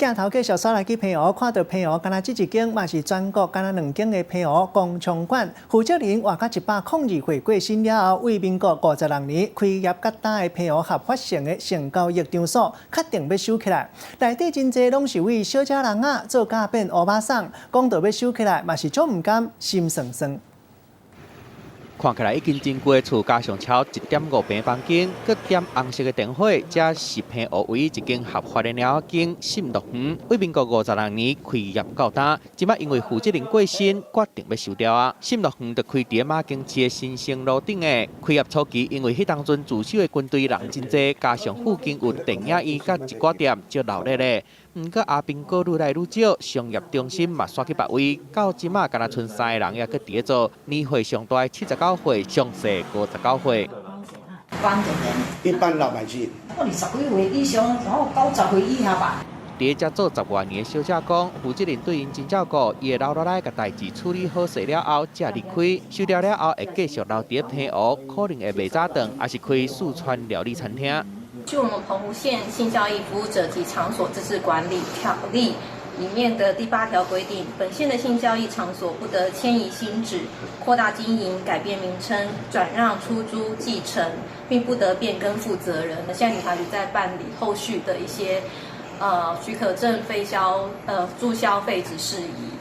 镜头继续扫来去平湖，看到平湖敢若这一间，嘛是全国敢若2间的平湖工厂馆。负责人活到102岁过身了后，为民国56年开业较大的平湖合法性的性交易场所，确定要收起来。内底真侪拢是为小家人啊做假变乌巴桑，讲到要收起来，嘛是足唔甘，心酸酸。 看起来已经真贵，厝加上超1.5平房间，佮点红色的电火，这是平湖唯一一间合法的鸟仔间信乐园。为民国56年开业到今，即摆因为负责人过身，决定要收掉啊。信乐园就开伫马经市的新生路顶的。开业初期，因为迄当阵驻守的军队人真济，加上附近有电影院佮一寡店，就闹热咧。 毋过阿兵哥愈来愈少，商业中心嘛刷去别位，到即马敢若剩3个人也搁伫咧做。年岁上大79岁，上细59岁。一般老百姓，我20几岁以上，然后90岁以下吧。伫遮做10多年的小姐讲，负责人对因真照顾，伊会留落来甲代志处理好势了后，才离开。收掉了后，会继续留伫平湖，可能会卖早顿，还是开四川料理餐厅。 据我们澎湖县性交易服务者及场所自治管理条例里面的第8条规定，本县的性交易场所不得迁移新址、扩大经营、改变名称、转让、出租、继承，并不得变更负责人。现在警察局在办理后续的一些许可证费销、注销废止事宜。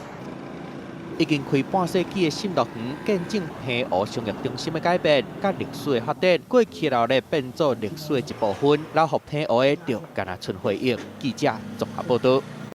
已经开半世纪的信乐园，见证平湖商业中心的改变，甲历史的发展。过去后咧变做历史的一部分，留予平湖的就敢若剩回忆。记者综合报道。